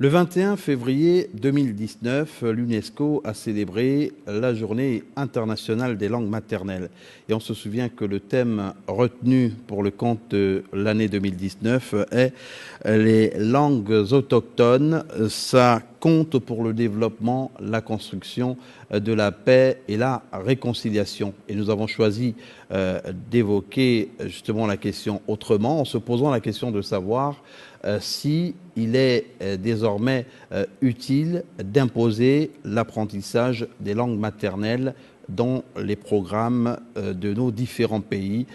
Le 21 février 2019, l'UNESCO a célébré la Journée internationale des langues maternelles. Et on se souvient que le thème retenu pour le compte de l'année 2019 est les langues autochtones. Ça compte pour le développement, la construction de la paix et la réconciliation. Et nous avons choisi d'évoquer justement la question autrement, en se posant la question de savoir si il est désormais utile d'imposer l'apprentissage des langues maternelles dans les programmes de nos différents pays.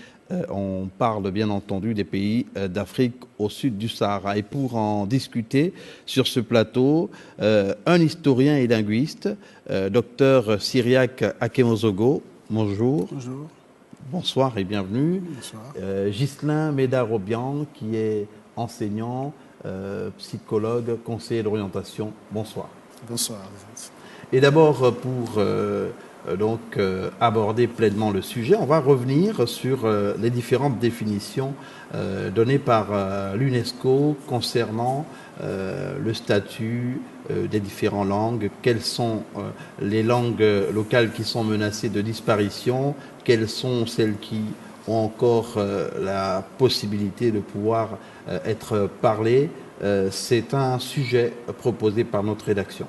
On parle bien entendu des pays d'Afrique au sud du Sahara. Et pour en discuter sur ce plateau, un historien et linguiste, docteur Cyriaque Akemozogo. Bonjour. Bonjour. Bonsoir et bienvenue. Bonsoir. Ghislain Médard-Robian, qui est enseignant, psychologue, conseiller d'orientation. Bonsoir. Bonsoir. Et d'abord, pour aborder pleinement le sujet, on va revenir sur les différentes définitions données par l'UNESCO concernant le statut des différentes langues, quelles sont les langues locales qui sont menacées de disparition, quelles sont celles qui ont encore la possibilité de pouvoir être parlées. C'est un sujet proposé par notre rédaction.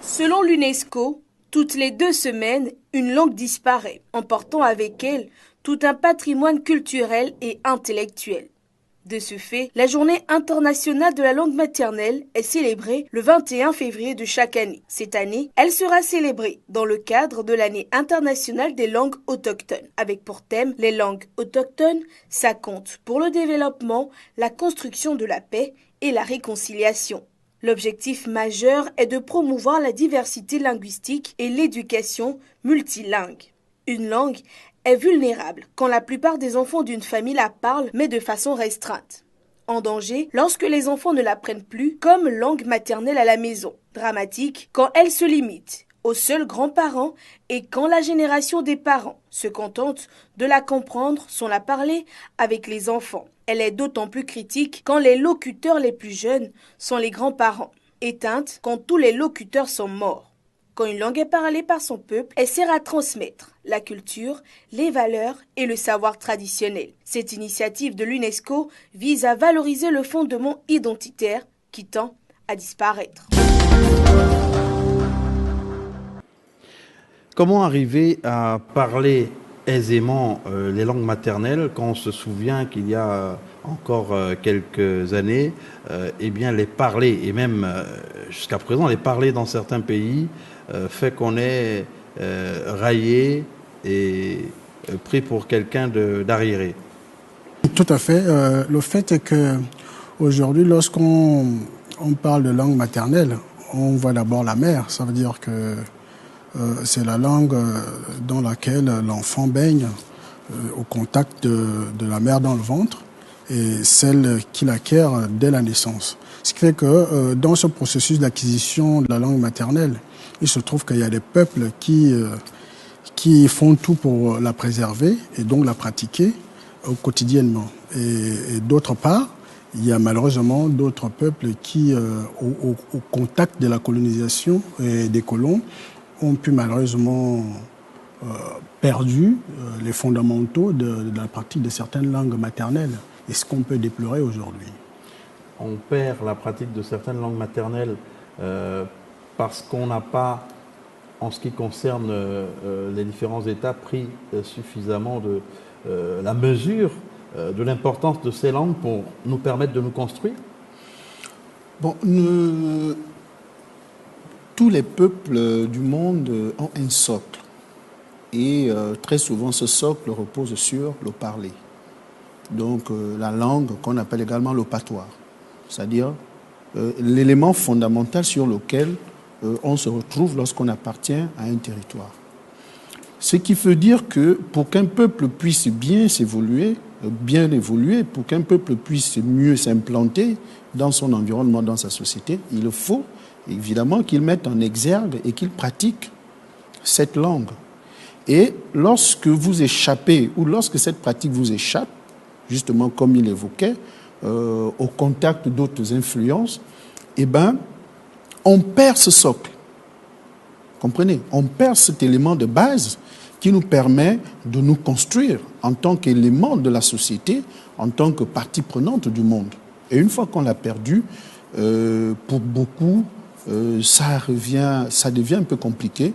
Selon l'UNESCO, toutes les 2 semaines, une langue disparaît, emportant avec elle tout un patrimoine culturel et intellectuel. De ce fait, la Journée internationale de la langue maternelle est célébrée le 21 février de chaque année. Cette année, elle sera célébrée dans le cadre de l'année internationale des langues autochtones, avec pour thème les langues autochtones, ça compte pour le développement, la construction de la paix et la réconciliation. L'objectif majeur est de promouvoir la diversité linguistique et l'éducation multilingue. Une langue est vulnérable quand la plupart des enfants d'une famille la parlent, mais de façon restreinte. En danger lorsque les enfants ne l'apprennent plus comme langue maternelle à la maison. Dramatique quand elle se limite aux seuls grands-parents et quand la génération des parents se contente de la comprendre sans la parler avec les enfants. Elle est d'autant plus critique quand les locuteurs les plus jeunes sont les grands-parents. Éteinte quand tous les locuteurs sont morts. Quand une langue est parlée par son peuple, elle sert à transmettre la culture, les valeurs et le savoir traditionnel. Cette initiative de l'UNESCO vise à valoriser le fondement identitaire qui tend à disparaître. Comment arriver à parler aisément les langues maternelles quand on se souvient qu'il y a encore quelques années, eh bien les parler, et même jusqu'à présent les parler dans certains pays, fait qu'on est raillé et pris pour quelqu'un d'arriéré. Tout à fait. Le fait est que aujourd'hui, lorsqu'on parle de langue maternelle, on voit d'abord la mère. Ça veut dire que c'est la langue dans laquelle l'enfant baigne au contact de la mère dans le ventre et celle qu'il acquiert dès la naissance. Ce qui fait que dans ce processus d'acquisition de la langue maternelle, il se trouve qu'il y a des peuples qui font tout pour la préserver et donc la pratiquer quotidiennement. Et d'autre part, il y a malheureusement d'autres peuples qui, au contact de la colonisation et des colons, ont pu malheureusement perdu les fondamentaux de la pratique de certaines langues maternelles. Et ce qu'on peut déplorer aujourd'hui. On perd la pratique de certaines langues maternelles parce qu'on n'a pas, en ce qui concerne les différents États, pris suffisamment de la mesure de l'importance de ces langues pour nous permettre de nous construire. Bon, tous les peuples du monde ont un socle. Et très souvent, ce socle repose sur le parler. Donc, la langue qu'on appelle également le patois. C'est-à-dire l'élément fondamental sur lequel on se retrouve lorsqu'on appartient à un territoire. Ce qui veut dire que pour qu'un peuple puisse bien évoluer, pour qu'un peuple puisse mieux s'implanter dans son environnement, dans sa société, il faut évidemment qu'il mette en exergue et qu'il pratique cette langue. Et lorsque vous échappez, ou lorsque cette pratique vous échappe, justement comme il évoquait, au contact d'autres influences, eh ben, on perd ce socle. Comprenez? On perd cet élément de base qui nous permet de nous construire en tant qu'élément de la société, en tant que partie prenante du monde. Et une fois qu'on l'a perdu, pour beaucoup, ça devient un peu compliqué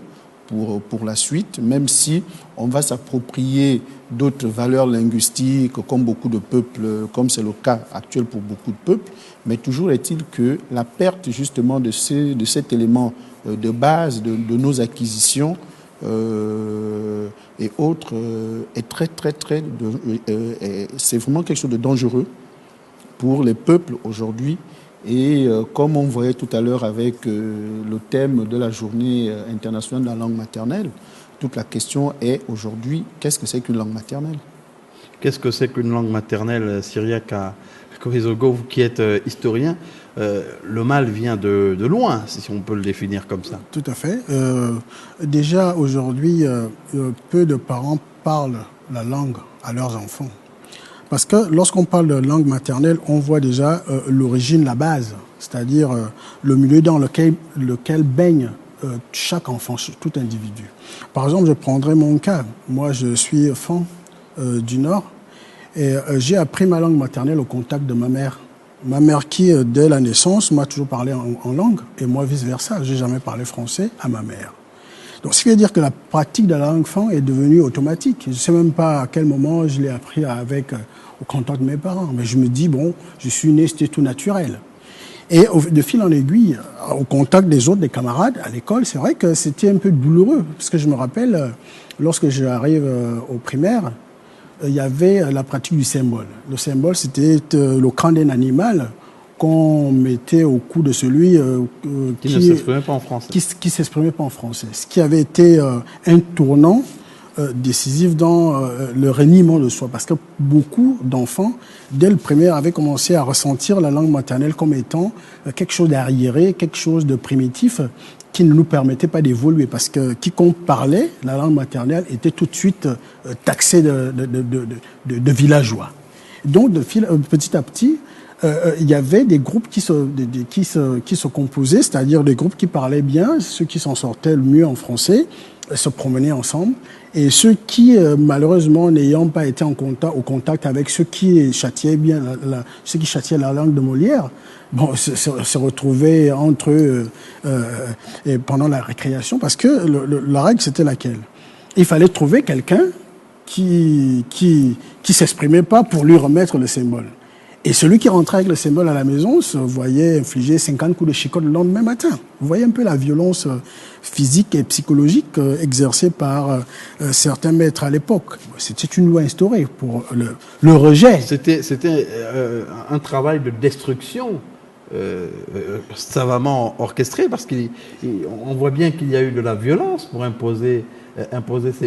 pour la suite, même si on va s'approprier d'autres valeurs linguistiques, comme beaucoup de peuples, comme c'est le cas actuel pour beaucoup de peuples, mais toujours est-il que la perte justement de cet élément de base, de nos acquisitions et autres, est c'est vraiment quelque chose de dangereux pour les peuples aujourd'hui. Et comme on voyait tout à l'heure avec le thème de la journée internationale de la langue maternelle, toute la question est aujourd'hui, qu'est-ce que c'est qu'une langue maternelle? Qu'est-ce que c'est qu'une langue maternelle, Cyriaca Kohizogo, vous qui êtes historien? Le mal vient de loin, si on peut le définir comme ça. Tout à fait. Déjà, aujourd'hui, peu de parents parlent la langue à leurs enfants. Parce que lorsqu'on parle de langue maternelle, on voit déjà l'origine, la base, c'est-à-dire le milieu dans lequel baigne chaque enfant, tout individu. Par exemple, je prendrai mon cas. Moi, je suis fan du Nord et j'ai appris ma langue maternelle au contact de ma mère. Ma mère qui, dès la naissance, m'a toujours parlé en langue et moi vice-versa. J'ai jamais parlé français à ma mère. Donc, ce qui veut dire que la pratique de la langue fan est devenue automatique. Je ne sais même pas à quel moment je l'ai appris au contact de mes parents. Mais je me dis, bon, je suis né, c'était tout naturel. Et de fil en aiguille, au contact des autres, des camarades, à l'école, c'est vrai que c'était un peu douloureux. Parce que je me rappelle, lorsque j'arrive au primaire, il y avait la pratique du symbole. Le symbole, c'était le crâne d'un animal qu'on mettait au cou de celui qui ne s'exprimait pas en français. Qui s'exprimait pas en français. Ce qui avait été un tournant décisif dans le reniement de soi. Parce que beaucoup d'enfants, dès le primaire, avaient commencé à ressentir la langue maternelle comme étant quelque chose d'arriéré, quelque chose de primitif qui ne nous permettait pas d'évoluer. Parce que quiconque parlait la langue maternelle était tout de suite taxé de villageois. Donc, petit à petit, il y avait des groupes qui se composaient, c'est-à-dire des groupes qui parlaient bien, ceux qui s'en sortaient le mieux en français, se promenaient ensemble, et ceux qui, malheureusement, n'ayant pas été au contact avec ceux qui châtiaient bien, ceux qui châtiaient la langue de Molière, bon, se retrouvaient entre eux et pendant la récréation, parce que la règle, c'était laquelle? Il fallait trouver quelqu'un qui s'exprimait pas pour lui remettre le symbole. Et celui qui rentrait avec le symbole à la maison se voyait infliger 50 coups de chicotte le lendemain matin. Vous voyez un peu la violence physique et psychologique exercée par certains maîtres à l'époque. C'était une loi instaurée pour le rejet. C'était un travail de destruction savamment orchestré, parce qu'on voit bien qu'il y a eu de la violence pour imposer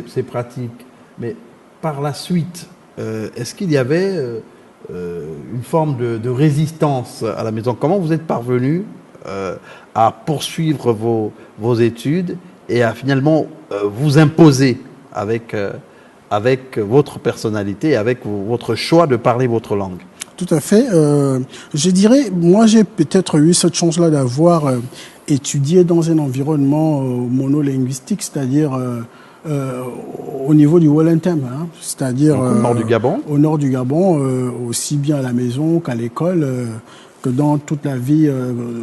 ces pratiques. Mais par la suite, est-ce qu'il y avait une forme de résistance à la maison? Comment vous êtes parvenu à poursuivre vos études et à finalement vous imposer avec votre personnalité, avec votre choix de parler votre langue? Tout à fait. Je dirais, moi j'ai peut-être eu cette chance-là d'avoir étudié dans un environnement monolinguistique, c'est-à-dire au niveau du Wellington, hein, c'est-à-dire au nord du Gabon. Au nord du Gabon, aussi bien à la maison qu'à l'école, que dans toute la vie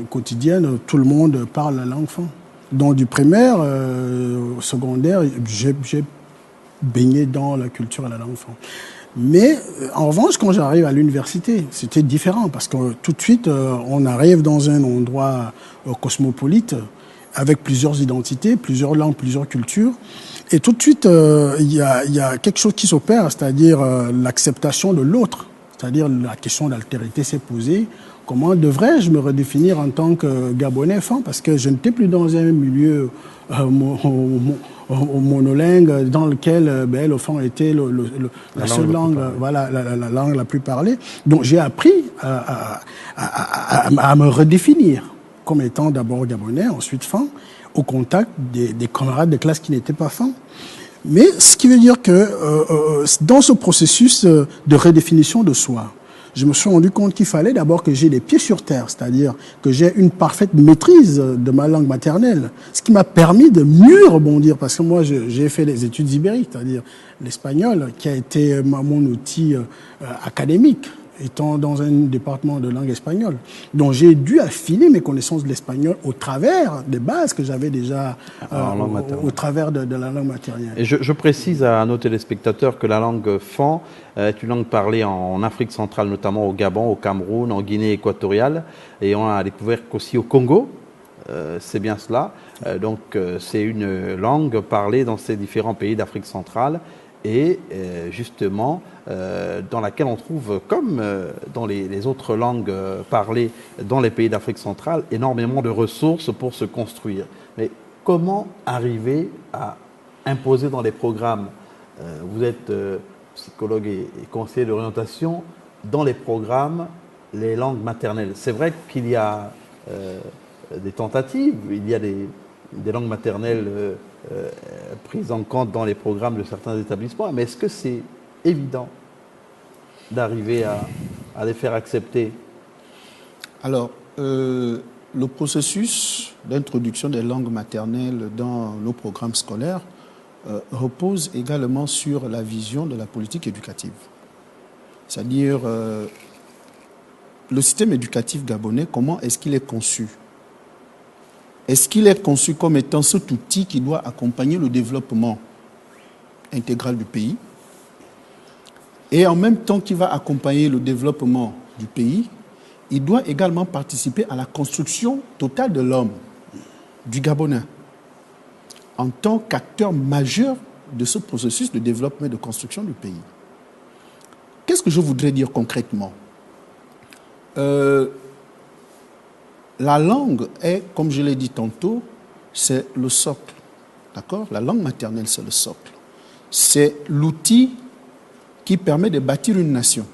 quotidienne, tout le monde parle la langue fan. Donc du primaire au secondaire, j'ai baigné dans la culture et la langue fan. Mais en revanche, quand j'arrive à l'université, c'était différent parce que tout de suite, on arrive dans un endroit cosmopolite avec plusieurs identités, plusieurs langues, plusieurs cultures. Et tout de suite, il y a quelque chose qui s'opère, c'est-à-dire l'acceptation de l'autre. C'est-à-dire la question d'altérité s'est posée. Comment devrais-je me redéfinir en tant que Gabonais fan? Parce que je n'étais plus dans un milieu monolingue dans lequel le fan était la seule langue, voilà, la langue la plus parlée. Donc j'ai appris à me redéfinir comme étant d'abord Gabonais, ensuite fan, au contact des camarades de classe qui n'étaient pas fans. Mais ce qui veut dire que dans ce processus de redéfinition de soi, je me suis rendu compte qu'il fallait d'abord que j'ai les pieds sur terre, c'est-à-dire que j'ai une parfaite maîtrise de ma langue maternelle, ce qui m'a permis de mieux rebondir, parce que moi, j'ai fait des études ibériques, c'est-à-dire l'espagnol, qui a été mon outil académique, étant dans un département de langue espagnole. Donc j'ai dû affiner mes connaissances de l'espagnol au travers des bases que j'avais déjà au travers de la langue maternelle. Et je précise à nos téléspectateurs que la langue Fan est une langue parlée en Afrique centrale, notamment au Gabon, au Cameroun, en Guinée équatoriale, et on a découvert qu'aussi au Congo. C'est bien cela. Donc c'est une langue parlée dans ces différents pays d'Afrique centrale et justement dans laquelle on trouve, comme dans les autres langues parlées dans les pays d'Afrique centrale, énormément de ressources pour se construire. Mais comment arriver à imposer dans les programmes, vous êtes psychologue et conseiller d'orientation, dans les programmes, les langues maternelles? C'est vrai qu'il y a des tentatives, il y a des langues maternelles prises en compte dans les programmes de certains établissements, mais est-ce que c'est évident d'arriver à les faire accepter? Alors, le processus d'introduction des langues maternelles dans nos programmes scolaires repose également sur la vision de la politique éducative. C'est-à-dire, le système éducatif gabonais, comment est-ce qu'il est conçu? Est-ce qu'il est conçu comme étant cet outil qui doit accompagner le développement intégral du pays et en même temps qu'il va accompagner le développement du pays, il doit également participer à la construction totale de l'homme, du Gabonais, en tant qu'acteur majeur de ce processus de développement et de construction du pays. Qu'est-ce que je voudrais dire concrètement? La langue est, comme je l'ai dit tantôt, c'est le socle. D'accord? La langue maternelle, c'est le socle. C'est l'outil qui permet de bâtir une nation.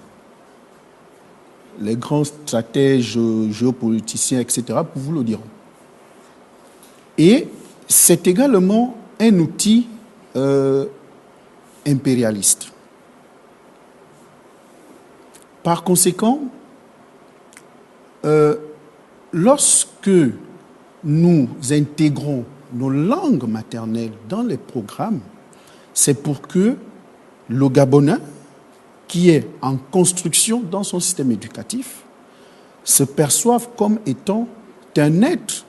Les grands stratèges, géopoliticiens, etc., pour vous le diront. Et c'est également un outil impérialiste. Par conséquent, lorsque nous intégrons nos langues maternelles dans les programmes, c'est pour que le Gabonais, qui est en construction dans son système éducatif, se perçoive comme étant un être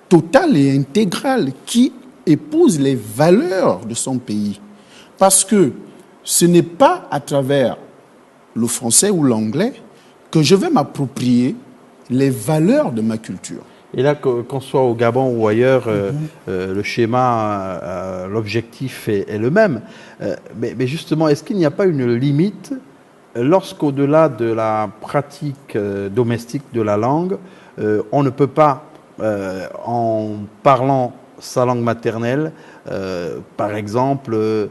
total et intégral qui épouse les valeurs de son pays. Parce que ce n'est pas à travers le français ou l'anglais que je vais m'approprier les valeurs de ma culture. Et là, qu'on soit au Gabon ou ailleurs, le schéma, l'objectif est le même. Mais justement, est-ce qu'il n'y a pas une limite lorsqu'au-delà de la pratique domestique de la langue, on ne peut pas, en parlant sa langue maternelle, par exemple,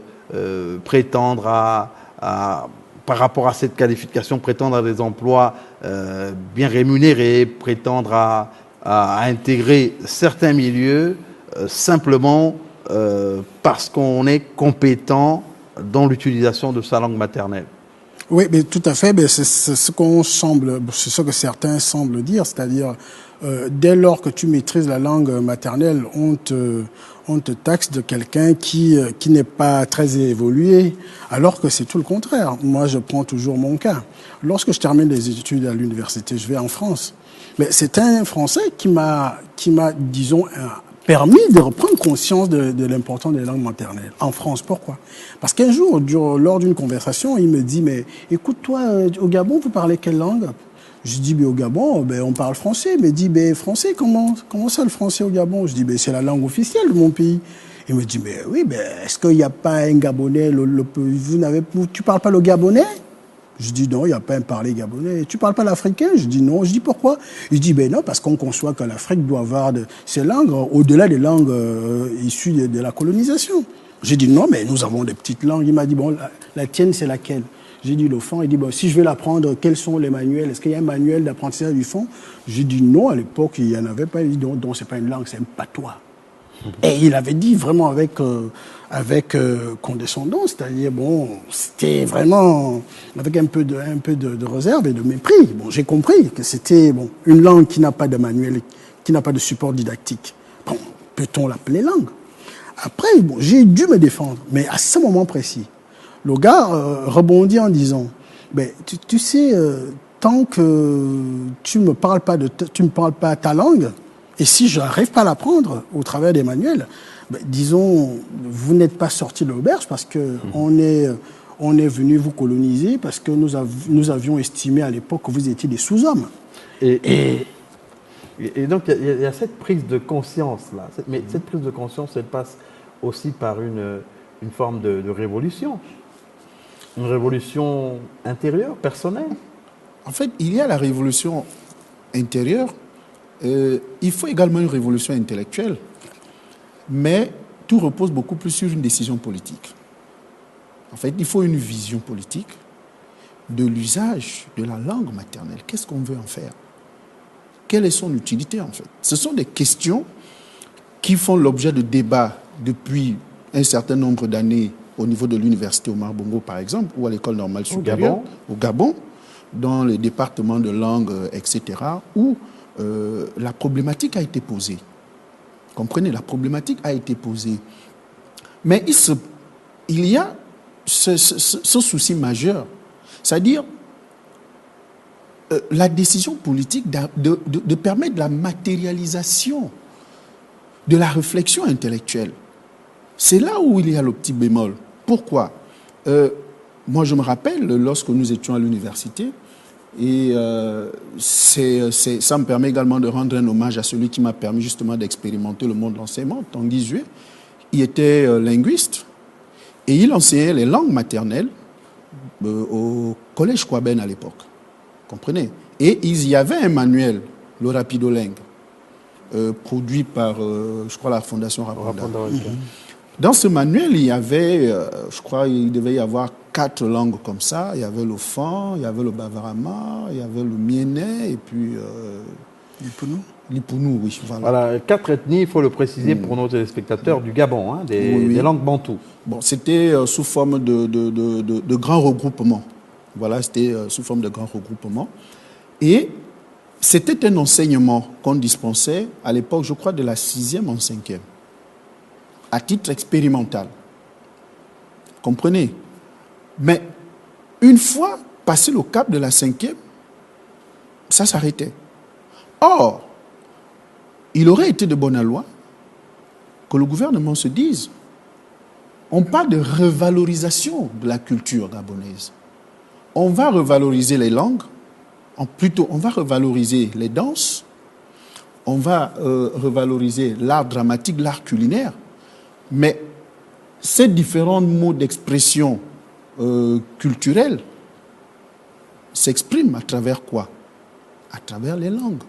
prétendre par rapport à cette qualification, prétendre à des emplois bien rémunérés, prétendre à intégrer certains milieux simplement parce qu'on est compétent dans l'utilisation de sa langue maternelle. Oui, mais tout à fait. C'est ce que certains semblent dire, c'est-à-dire dès lors que tu maîtrises la langue maternelle, on te taxe de quelqu'un qui n'est pas très évolué, alors que c'est tout le contraire. Moi, je prends toujours mon cas. Lorsque je termine les études à l'université, je vais en France. Mais c'est un Français qui m'a, disons, permis de reprendre conscience de l'importance des langues maternelles en France. Pourquoi? Parce qu'un jour, lors d'une conversation, il me dit, mais écoute, toi, au Gabon, vous parlez quelle langue? Je dis, mais au Gabon, on parle français. Il me dit, mais français, comment ça le français au Gabon? Je dis, c'est la langue officielle de mon pays. Il me dit, mais oui, est-ce qu'il n'y a pas un Gabonais, tu parles pas le Gabonais? Je dis, non, il n'y a pas un parler gabonais. Tu parles pas l'africain? Je dis, non. Je dis, pourquoi? Il dit, non, parce qu'on conçoit que l'Afrique doit avoir ces langues, au-delà des langues issues de la colonisation. J'ai dit, non, mais nous avons des petites langues. Il m'a dit, bon, la tienne, c'est laquelle? J'ai dit, le Fan. Il dit, si je vais l'apprendre, quels sont les manuels? Est-ce qu'il y a un manuel d'apprentissage du Fan? J'ai dit, non, à l'époque, il n'y en avait pas. Il dit, donc, c'est pas une langue, c'est un patois. Et il avait dit vraiment avec condescendance, c'est-à-dire, bon, c'était vraiment avec un peu de réserve et de mépris. Bon, j'ai compris que c'était une langue qui n'a pas de manuel, qui n'a pas de support didactique. Bon, peut-on l'appeler langue? Après, bon, j'ai dû me défendre, mais à ce moment précis, le gars rebondit en disant, ben, tu sais, tant que tu me parles pas ta langue, et si je n'arrive pas à l'apprendre au travers des manuels, ben, disons, vous n'êtes pas sorti de l'auberge parce que on est venu vous coloniser parce que nous avions estimé à l'époque que vous étiez des sous-hommes. Et donc, il y a cette prise de conscience-là. Mais cette prise de conscience, elle passe aussi par une forme de révolution. Une révolution intérieure, personnelle. En fait, il y a la révolution intérieure. Il faut également une révolution intellectuelle. Mais tout repose beaucoup plus sur une décision politique. En fait, il faut une vision politique de l'usage de la langue maternelle. Qu'est-ce qu'on veut en faire? Quelle est son utilité, en fait? Ce sont des questions qui font l'objet de débats depuis un certain nombre d'années au niveau de l'université Omar Bongo, par exemple, ou à l'école normale supérieure, au Gabon, dans les départements de langue, etc., où la problématique a été posée. Comprenez, la problématique a été posée. Mais il y a ce souci majeur, c'est-à-dire la décision politique de permettre la matérialisation de la réflexion intellectuelle. C'est là où il y a le petit bémol. Pourquoi? Moi, je me rappelle, lorsque nous étions à l'université, et ça me permet également de rendre un hommage à celui qui m'a permis justement d'expérimenter le monde de l'enseignement, Tanguy Zué. Il était linguiste et il enseignait les langues maternelles au collège Kouaben à l'époque. Comprenez? Et il y avait un manuel, le Rapidolingue, produit par, je crois, la Fondation Raponda. Dans ce manuel, il y avait, je crois, il devait y avoir 4 langues comme ça. Il y avait le Fan, il y avait le Bavarama, il y avait le Mienais et puis l'Ipounou, oui. Voilà, 4 ethnies, il faut le préciser pour nos téléspectateurs du Gabon, hein, des langues bantoues. Bon, c'était sous forme de grands regroupements. Voilà, c'était sous forme de grands regroupements. Et c'était un enseignement qu'on dispensait à l'époque, je crois, de la 6e en 5e. À titre expérimental. Comprenez? Mais une fois passé le cap de la 5e, ça s'arrêtait. Or, il aurait été de bonne loi que le gouvernement se dise, on parle de revalorisation de la culture gabonaise. On va revaloriser les langues, plutôt on va revaloriser les danses, on va revaloriser l'art dramatique, l'art culinaire. Mais ces différents mots d'expression culturelle s'expriment à travers quoi? À travers les langues.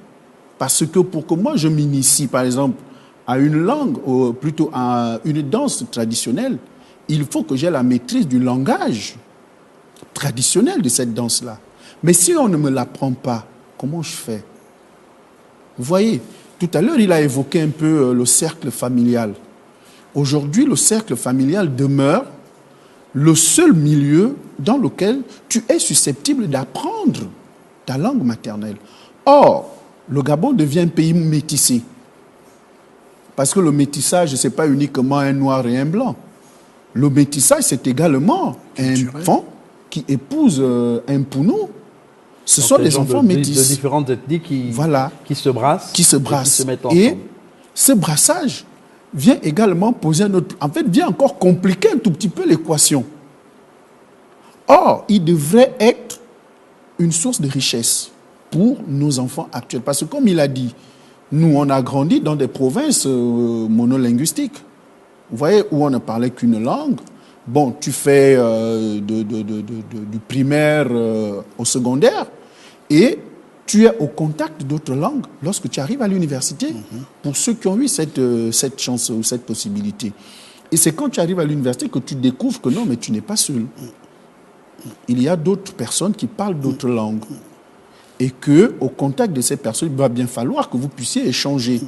Parce que pour que moi je m'initie, par exemple, à une langue, ou plutôt à une danse traditionnelle, il faut que j'ai la maîtrise du langage traditionnel de cette danse-là. Mais si on ne me l'apprend pas, comment je fais? Vous voyez, tout à l'heure, il a évoqué un peu le cercle familial. Aujourd'hui, le cercle familial demeure le seul milieu dans lequel tu es susceptible d'apprendre ta langue maternelle. Or, le Gabon devient un pays métissé. Parce que le métissage, ce n'est pas uniquement un noir et un blanc. Le métissage, c'est également un enfant qui épouse un pounou. Ce sont des enfants métis. De différentes ethnies qui se brassent. Qui se brassent. Qui se mettent ensemble. Et ce brassage vient également poser vient encore compliquer un tout petit peu l'équation. Or, il devrait être une source de richesse pour nos enfants actuels. Parce que comme il a dit, nous, on a grandi dans des provinces monolinguistiques. Vous voyez, où on ne parlait qu'une langue. Bon, tu fais du primaire au secondaire et tu es au contact d'autres langues lorsque tu arrives à l'université, pour ceux qui ont eu cette chance ou cette possibilité. Et c'est quand tu arrives à l'université que tu découvres que non, mais tu n'es pas seul. Il y a d'autres personnes qui parlent d'autres langues. Et qu'au contact de ces personnes, il va bien falloir que vous puissiez échanger.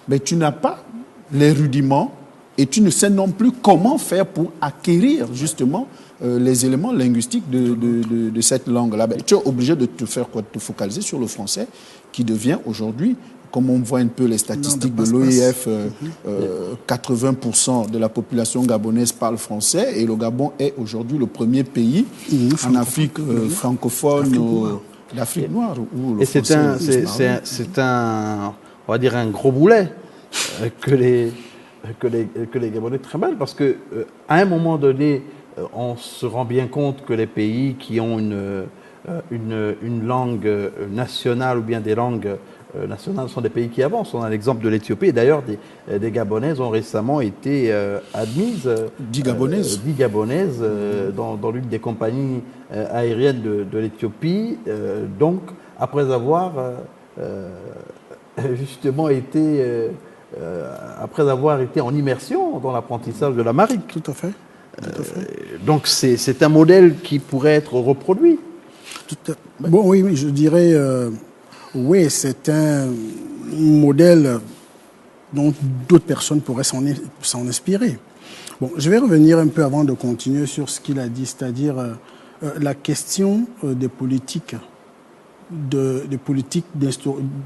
Mais tu n'as pas les rudiments et tu ne sais non plus comment faire pour acquérir justement les éléments linguistiques de cette langue-là. Tu es obligé de te faire quoi? De te focaliser sur le français qui devient aujourd'hui, comme on voit un peu les statistiques de l'OIF, 80% de la population gabonaise parle français et le Gabon est aujourd'hui le premier pays en Afrique francophone d'Afrique noire. Et c'est un, on va dire, un gros boulet que les Gabonais travaillent parce que à un moment donné, on se rend bien compte que les pays qui ont une langue nationale ou bien des langues nationales sont des pays qui avancent. On a l'exemple de l'Éthiopie. D'ailleurs, des Gabonaises ont récemment été admises, 10 Gabonaises, dans l'une des compagnies aériennes de l'Éthiopie. Donc, après avoir justement été en immersion dans l'apprentissage de l'amharique. Tout à fait. Donc c'est un modèle qui pourrait être reproduit. Bon, oui, je dirais, oui, c'est un modèle dont d'autres personnes pourraient s'en inspirer. Bon, je vais revenir un peu avant de continuer sur ce qu'il a dit, c'est-à-dire la question des politiques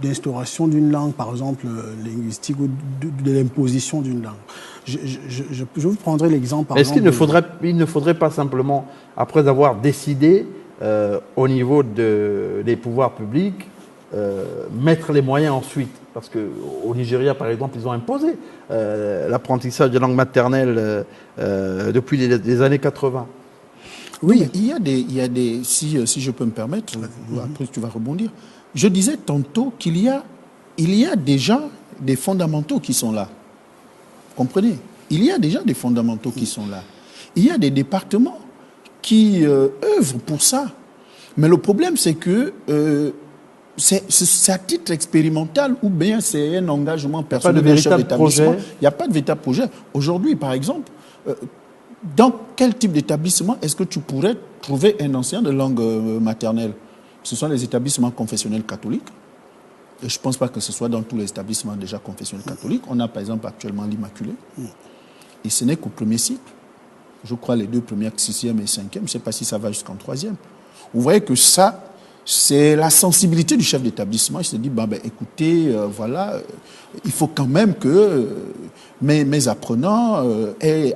d'instauration d'une langue, par exemple linguistique, ou de l'imposition d'une langue. Je vous prendrai l'exemple. Est-ce qu'il ne faudrait pas simplement, après avoir décidé au niveau des pouvoirs publics, mettre les moyens ensuite? Parce qu'au Nigeria, par exemple, ils ont imposé l'apprentissage des langues maternelles depuis les années 80. Oui, il y a des si je peux me permettre, après tu vas rebondir. Je disais tantôt qu'il y a déjà des fondamentaux qui sont là. Comprenez? Il y a déjà des fondamentaux qui sont là. Il y a des départements qui œuvrent pour ça. Mais le problème, c'est que c'est à titre expérimental ou bien c'est un engagement personnel d'un chef d'établissement. Il n'y a pas de véritable projet. Aujourd'hui, par exemple, dans quel type d'établissement est-ce que tu pourrais trouver un enseignant de langue maternelle? Ce sont les établissements confessionnels catholiques. Et je ne pense pas que ce soit dans tous les établissements déjà confessionnels catholiques. On a par exemple actuellement l'Immaculée. Et ce n'est qu'au premier cycle. Je crois les deux premières, 6e et 5e. Je ne sais pas si ça va jusqu'en 3e. Vous voyez que ça, c'est la sensibilité du chef d'établissement. Il se dit, écoutez, voilà, il faut quand même que mes apprenants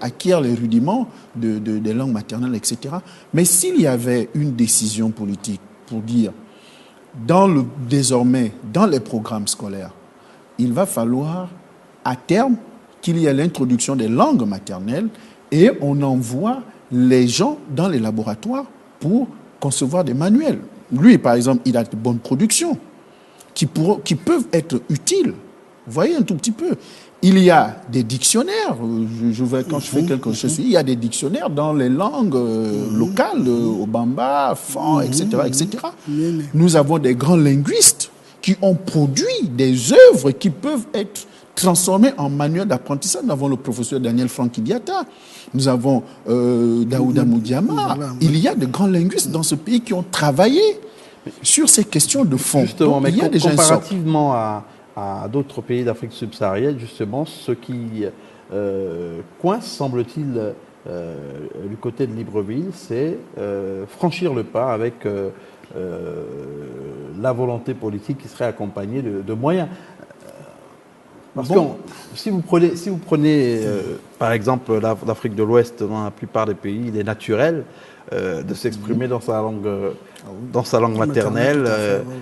acquièrent les rudiments des langues maternelles, etc. Mais s'il y avait une décision politique pour dire, désormais, dans les programmes scolaires, il va falloir, à terme, qu'il y ait l'introduction des langues maternelles et on envoie les gens dans les laboratoires pour concevoir des manuels. Lui, par exemple, il a de bonnes productions qui peuvent être utiles. Vous voyez un tout petit peu. Il y a des dictionnaires. Quand je fais quelque chose, il y a des dictionnaires dans les langues locales, au Bamba, Fan, etc., etc. Nous avons des grands linguistes qui ont produit des œuvres qui peuvent être transformées en manuels d'apprentissage. Nous avons le professeur Daniel Frankidiata. Nous avons Daouda Moudiama. Il y a de grands linguistes dans ce pays qui ont travaillé sur ces questions de fond. Justement, mais comparativement à d'autres pays d'Afrique subsaharienne, justement, ce qui coince, semble-t-il, du côté de Libreville, c'est franchir le pas avec la volonté politique qui serait accompagnée de moyens. Parce que si vous prenez par exemple l'Afrique de l'Ouest, dans la plupart des pays, il est naturel de s'exprimer dans sa langue maternelle,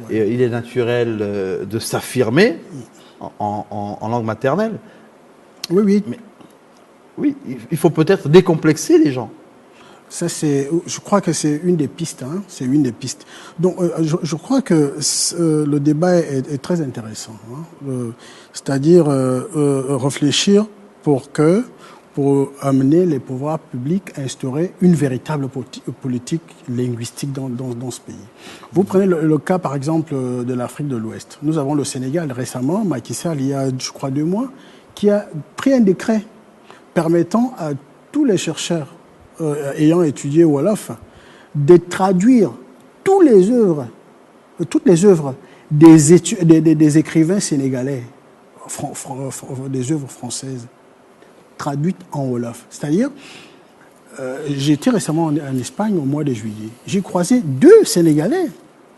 et il est naturel de s'affirmer en langue maternelle. Oui. Mais, oui, il faut peut-être décomplexer les gens. Ça, je crois que c'est une des pistes. C'est une des pistes. Donc, je crois que le débat est très intéressant. C'est-à-dire réfléchir pour amener les pouvoirs publics à instaurer une véritable politique linguistique dans ce pays. Vous prenez le cas, par exemple, de l'Afrique de l'Ouest. Nous avons le Sénégal récemment, Macky Sall, il y a, je crois, 2 mois, qui a pris un décret permettant à tous les chercheurs ayant étudié Wolof de traduire toutes les œuvres des écrivains sénégalais des œuvres françaises traduites en Wolof. C'est-à-dire, j'étais récemment en Espagne au mois de juillet. J'ai croisé 2 Sénégalais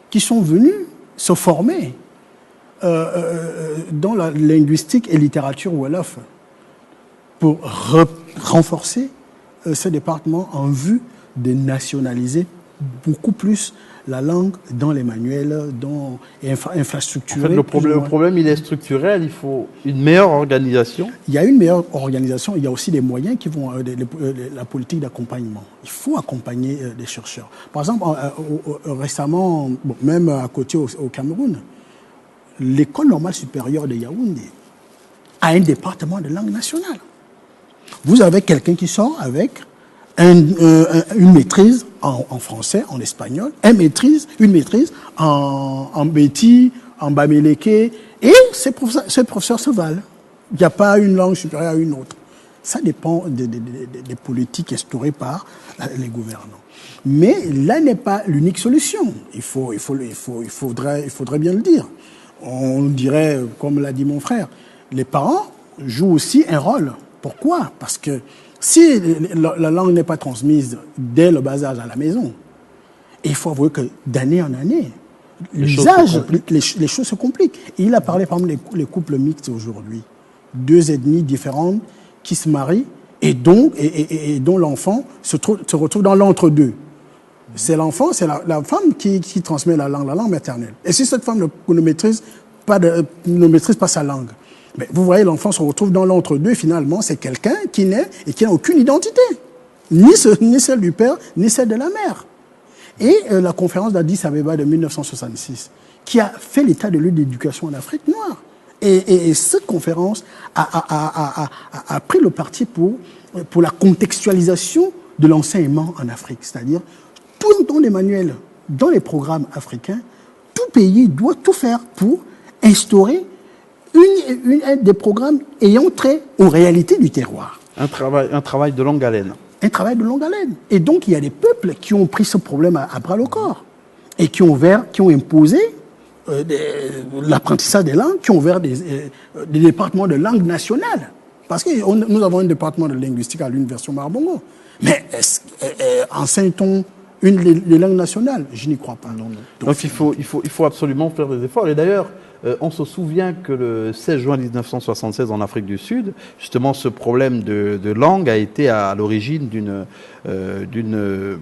qui sont venus se former dans la linguistique et littérature Wolof pour renforcer ce département en vue de nationaliser beaucoup plus la langue dans les manuels, dans infrastructures. En fait, le problème, il est structurel. Il faut une meilleure organisation. Il y a une meilleure organisation. Il y a aussi des moyens qui vont la politique d'accompagnement. Il faut accompagner les chercheurs. Par exemple, récemment, même à côté au Cameroun, l'école normale supérieure de Yaoundé a un département de langue nationale. Vous avez quelqu'un qui sort avec une maîtrise en français, en espagnol, une maîtrise en béti, en bamileke, et ces professeurs se valent. Il n'y a pas une langue supérieure à une autre. Ça dépend des politiques instaurées par les gouvernants. Mais là n'est pas l'unique solution. Il faudrait bien le dire. On dirait, comme l'a dit mon frère, les parents jouent aussi un rôle. Pourquoi? Parce que si la langue n'est pas transmise dès le bas âge à la maison, il faut avouer que d'année en année, les choses se compliquent. Et il a parlé, par exemple, les couples mixtes aujourd'hui. 2 ethnies différentes qui se marient et dont l'enfant se retrouve dans l'entre-deux. C'est l'enfant, c'est la femme qui transmet la langue maternelle. Et si cette femme ne maîtrise pas sa langue, mais vous voyez, l'enfant se retrouve dans l'entre-deux, et finalement, c'est quelqu'un qui naît et qui n'a aucune identité. Ni celle du père, ni celle de la mère. Et la conférence d'Addis Abeba de 1966, qui a fait l'état de l'éducation en Afrique noire. Et cette conférence a pris le parti pour la contextualisation de l'enseignement en Afrique. C'est-à-dire, tout dans les manuels, dans les programmes africains, tout pays doit tout faire pour instaurer des programmes ayant trait aux réalités du terroir. Un travail de longue haleine. Un travail de longue haleine. Et donc, il y a des peuples qui ont pris ce problème à bras le corps et qui ont imposé l'apprentissage des langues, qui ont ouvert des départements de langue nationale. Parce que nous avons un département de linguistique à l'Université Marbongo. Mais enseigne-t-on les langues nationales? Je n'y crois pas. Non. Donc il faut absolument faire des efforts. Et d'ailleurs, on se souvient que le 16 juin 1976 en Afrique du Sud, justement ce problème de langue a été à l'origine d'une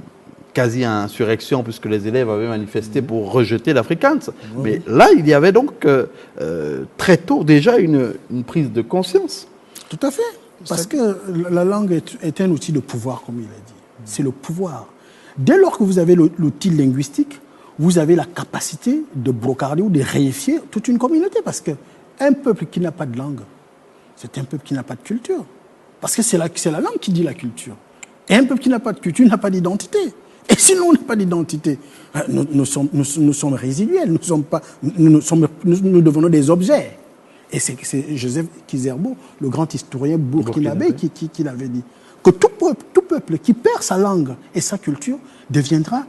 quasi-insurrection, puisque les élèves avaient manifesté pour rejeter l'Afrikaans. Mais là, il y avait donc très tôt déjà une prise de conscience. Tout à fait. Parce que la langue est un outil de pouvoir, comme il a dit. C'est le pouvoir. Dès lors que vous avez l'outil linguistique, vous avez la capacité de brocarder ou de réifier toute une communauté. Parce qu'un peuple qui n'a pas de langue, c'est un peuple qui n'a pas de culture. Parce que c'est la langue qui dit la culture. Et un peuple qui n'a pas de culture n'a pas d'identité. Et sinon, on n'a pas d'identité. Nous sommes résiduels. Nous devenons des objets. Et c'est Joseph Kizerbo, le grand historien burkinabé, qui l'avait dit. Que tout peuple qui perd sa langue et sa culture deviendra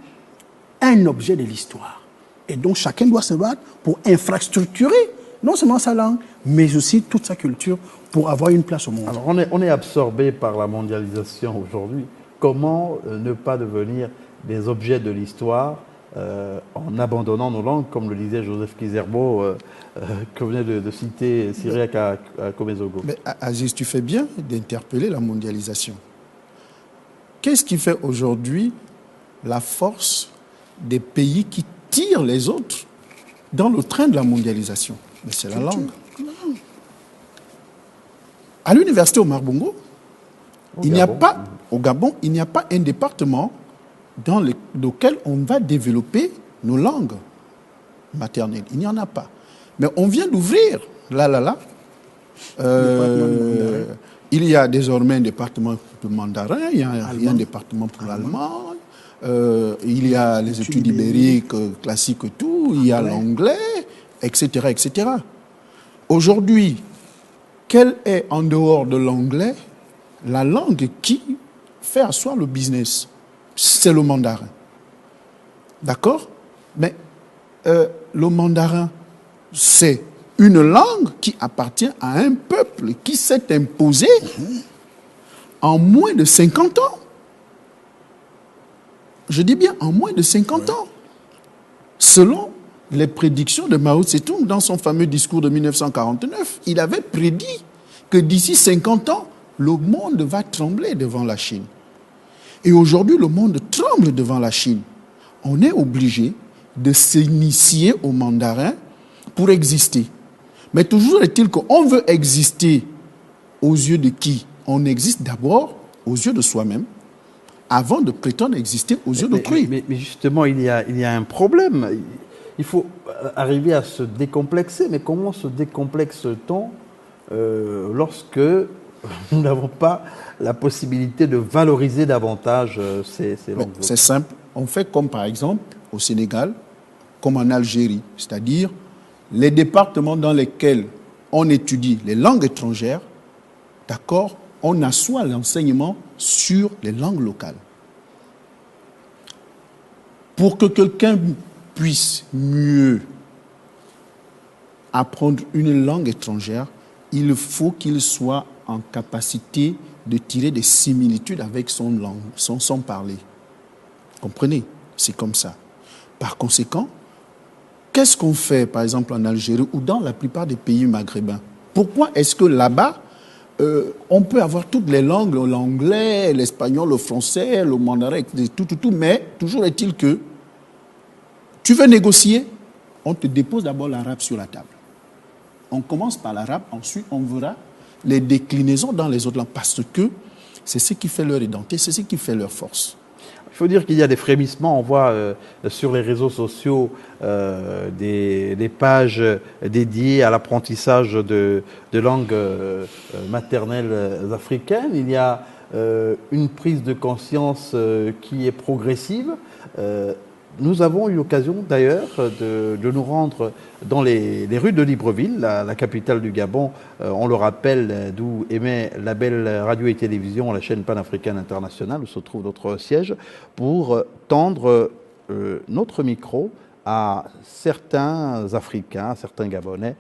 un objet de l'histoire. Et donc chacun doit se battre pour infrastructurer non seulement sa langue, mais aussi toute sa culture pour avoir une place au monde. Alors on est absorbé par la mondialisation aujourd'hui. Comment ne pas devenir des objets de l'histoire en abandonnant nos langues, comme le disait Joseph Kizerbo, que venait de citer Cyriaque à Komezogo. Mais Aziz, tu fais bien d'interpeller la mondialisation. Qu'est-ce qui fait aujourd'hui la force des pays qui tirent les autres dans le train de la mondialisation? Mais c'est la langue. À l'université au Marbongo, au Gabon, il n'y a pas un département dans lequel on va développer nos langues maternelles. Il n'y en a pas. Mais on vient d'ouvrir, il y a désormais un département de mandarin, il y a un département pour l'allemand, il y a les études ibériques classiques et tout, il y a l'anglais, etc., etc. Aujourd'hui, quelle est, en dehors de l'anglais, la langue qui fait asseoir le business? C'est le mandarin. D'accord? Mais le mandarin, c'est une langue qui appartient à un peuple qui s'est imposé en moins de 50 ans. Je dis bien en moins de 50 ans. Selon les prédictions de Mao Tse-tung dans son fameux discours de 1949, il avait prédit que d'ici 50 ans, le monde va trembler devant la Chine. Et aujourd'hui, le monde tremble devant la Chine. On est obligé de s'initier au mandarin pour exister. Mais toujours est-il qu'on veut exister aux yeux de qui? On existe d'abord aux yeux de soi-même, avant de prétendre exister aux yeux d'autrui. Mais justement, il y a un problème. Il faut arriver à se décomplexer. Mais comment se décomplexe-t-on lorsque nous n'avons pas la possibilité de valoriser davantage ces langues? C'est simple. On fait comme par exemple au Sénégal, comme en Algérie. C'est-à-dire les départements dans lesquels on étudie les langues étrangères, d'accord, on assoit l'enseignement sur les langues locales. Pour que quelqu'un puisse mieux apprendre une langue étrangère, il faut qu'il soit en capacité de tirer des similitudes avec son langue, son parler. Comprenez? C'est comme ça. Par conséquent, qu'est-ce qu'on fait, par exemple, en Algérie ou dans la plupart des pays maghrébins? Pourquoi est-ce que là-bas, on peut avoir toutes les langues, l'anglais, l'espagnol, le français, le mandarin, tout, mais toujours est-il que tu veux négocier, on te dépose d'abord l'arabe sur la table. On commence par l'arabe, ensuite on verra les déclinaisons dans les autres langues, parce que c'est ce qui fait leur identité, c'est ce qui fait leur force. Il faut dire qu'il y a des frémissements. On voit sur les réseaux sociaux des pages dédiées à l'apprentissage de langues maternelles africaines. Il y a une prise de conscience qui est progressive. Nous avons eu l'occasion d'ailleurs de nous rendre dans les rues de Libreville, la capitale du Gabon, on le rappelle, d'où émet la belle radio et télévision, la chaîne panafricaine internationale, où se trouve notre siège, pour tendre notre micro à certains Africains, certains Gabonais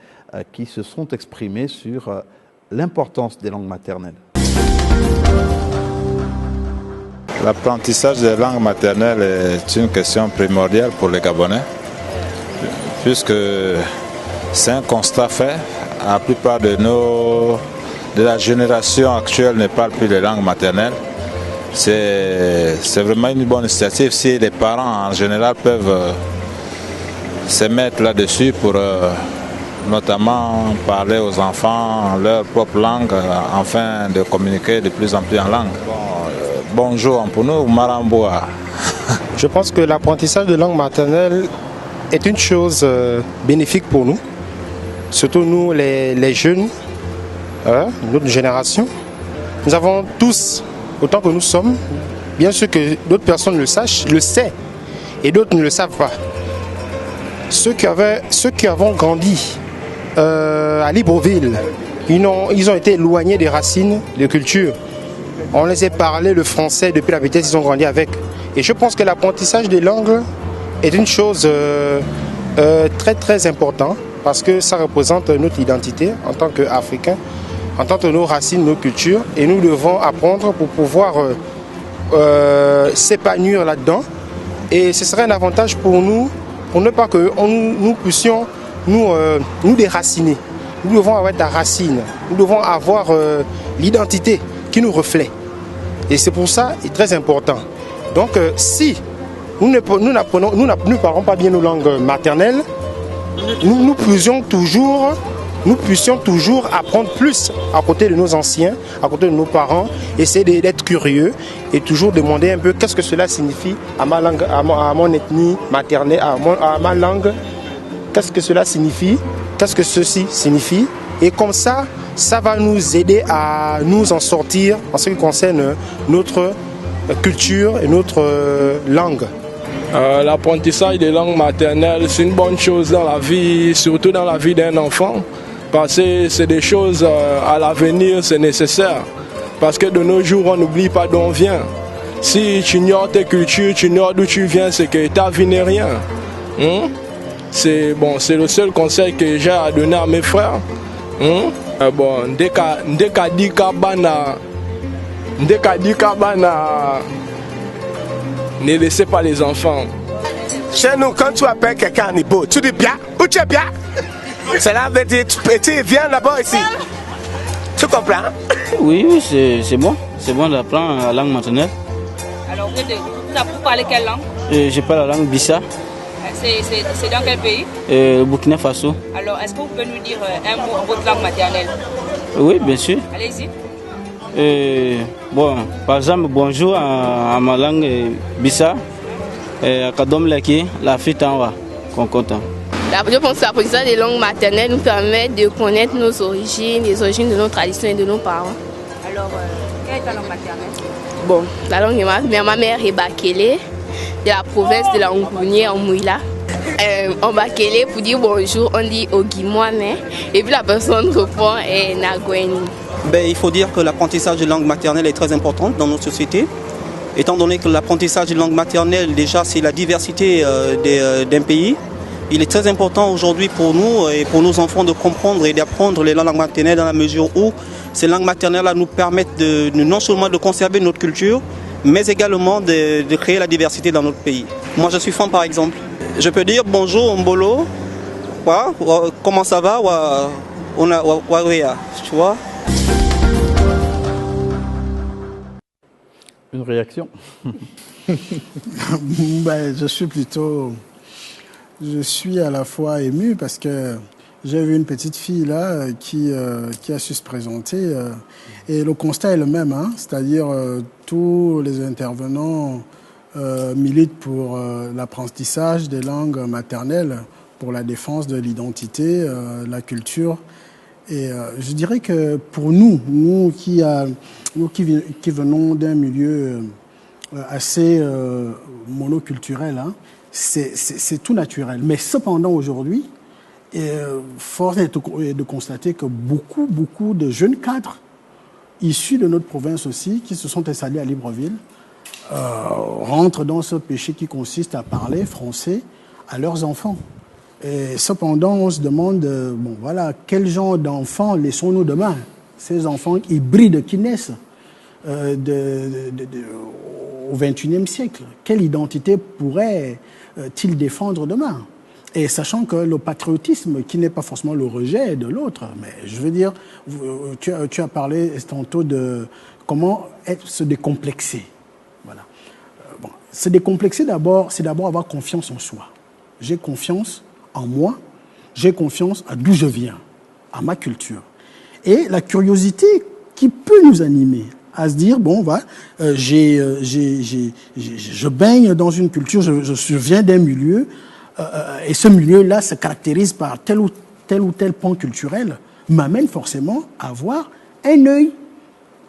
qui se sont exprimés sur l'importance des langues maternelles. L'apprentissage des langues maternelles est une question primordiale pour les Gabonais, puisque c'est un constat fait. La plupart de la génération actuelle ne parle plus les langues maternelles. C'est vraiment une bonne initiative si les parents en général peuvent se mettre là-dessus pour notamment parler aux enfants leur propre langue, afin de communiquer de plus en plus en langue. Bonjour pour nous, Maramboa. Je pense que l'apprentissage de langue maternelle est une chose bénéfique pour nous, surtout nous les jeunes, notre génération. Nous avons tous, autant que nous sommes, bien sûr que d'autres personnes le savent et d'autres ne le savent pas. Ceux qui ont grandi à Libreville, ils ont été éloignés des racines, des cultures. On les a parlé le français depuis la vitesse, ils ont grandi avec. Et je pense que l'apprentissage des langues est une chose très très importante parce que ça représente notre identité en tant qu'Africains, en tant que nos racines, nos cultures. Et nous devons apprendre pour pouvoir s'épanouir là-dedans. Et ce serait un avantage pour nous, pour ne pas que nous puissions nous déraciner. Nous devons avoir ta racine, nous devons avoir l'identité qui nous reflète. Et c'est pour ça, c'est très important. Donc si nous ne parlons pas bien nos langues maternelles, nous puissions toujours apprendre plus à côté de nos anciens, à côté de nos parents, essayer d'être curieux et toujours demander un peu qu'est-ce que cela signifie à ma langue, à mon ethnie maternelle, à ma langue, qu'est-ce que cela signifie, qu'est-ce que ceci signifie. Et comme ça va nous aider à nous en sortir en ce qui concerne notre culture et notre langue. L'apprentissage des langues maternelles, c'est une bonne chose dans la vie, surtout dans la vie d'un enfant, parce que c'est des choses à l'avenir, c'est nécessaire. Parce que de nos jours, on n'oublie pas d'où on vient. Si tu ignores tes cultures, tu ignores d'où tu viens, c'est que ta vie n'est rien. C'est bon, c'est le seul conseil que j'ai à donner à mes frères. Bon, dès qu'à dit Kabana, ne laissez pas les enfants. Chez nous, quand tu appelles quelqu'un en Ibo, tu dis bien ou tu es bien. Cela veut dire tu viens d'abord ici. Tu comprends? Oui, c'est bon. C'est bon d'apprendre la langue maternelle. Alors, vous parlez quelle langue? Je parle la langue Bissa. C'est dans quel pays? Burkina Faso. Alors, est-ce que vous pouvez nous dire un mot en votre langue maternelle? Oui, bien sûr. Allez-y. Bon, par exemple, bonjour à ma langue Bissa. Kadom Laki, la fille en va, content. Je pense que l'apprentissage des langues maternelles nous permet de connaître nos origines, les origines de nos traditions et de nos parents. Alors, quelle est ta langue maternelle? Bon, la langue de ma mère est Bakélé, de la province de la Hongounie en Mouila. En Bakélé, pour dire bonjour, on dit Ogimoine, et puis la personne répond Nagweni. Il faut dire que l'apprentissage de langue maternelle est très important dans notre société. Étant donné que l'apprentissage de langue maternelle, déjà, c'est la diversité d'un pays. Il est très important aujourd'hui pour nous et pour nos enfants de comprendre et d'apprendre les langues maternelles dans la mesure où ces langues maternelles nous permettent non seulement de conserver notre culture, mais également de créer la diversité dans notre pays. Moi, je suis fan, par exemple. Je peux dire bonjour, Mbolo, comment ça va, tu vois. Une réaction? Je suis à la fois ému parce que j'ai vu une petite fille là qui a su se présenter et le constat est le même, hein, c'est-à-dire tous les intervenants militent pour l'apprentissage des langues maternelles, pour la défense de l'identité, la culture. Et je dirais que pour nous qui venons d'un milieu assez monoculturel, hein, c'est tout naturel. Mais cependant, aujourd'hui, force est de constater que beaucoup de jeunes cadres issus de notre province aussi, qui se sont installés à Libreville, rentrent dans ce péché qui consiste à parler français à leurs enfants. Et cependant, on se demande, quel genre d'enfants laissons-nous demain? Ces enfants hybrides qui naissent au XXIe siècle. Quelle identité pourraient-ils défendre demain? Et sachant que le patriotisme, qui n'est pas forcément le rejet de l'autre, mais je veux dire, tu as parlé tantôt de comment se décomplexer. Voilà. Se décomplexer d'abord, c'est d'abord avoir confiance en soi. J'ai confiance en moi, j'ai confiance à d'où je viens, à ma culture. Et la curiosité qui peut nous animer à se dire, je baigne dans une culture, je viens d'un milieu, et ce milieu-là se caractérise par tel ou tel pan culturel, m'amène forcément à avoir un œil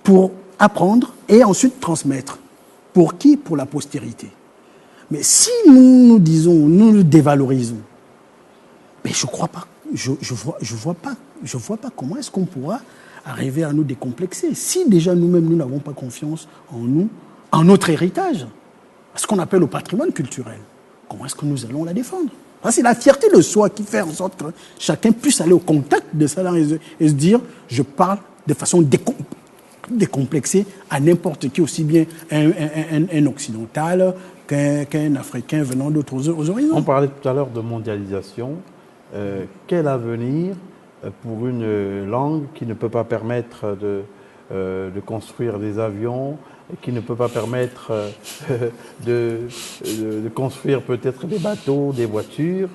pour apprendre et ensuite transmettre. Pour qui? Pour la postérité. Mais si nous nous dévalorisons, mais je crois pas. Je vois pas comment est-ce qu'on pourra arriver à nous décomplexer. Si déjà nous-mêmes, nous n'avons pas confiance en nous, en notre héritage, ce qu'on appelle le patrimoine culturel, comment est-ce que nous allons la défendre? C'est la fierté de soi qui fait en sorte que chacun puisse aller au contact de ça et se dire, je parle de façon décomplexée à n'importe qui, aussi bien un occidental qu'un Africain venant d'autres horizons. On parlait tout à l'heure de mondialisation. Quel avenir pour une langue qui ne peut pas permettre de construire des avions, qui ne peut pas permettre de construire peut-être des bateaux, des voitures,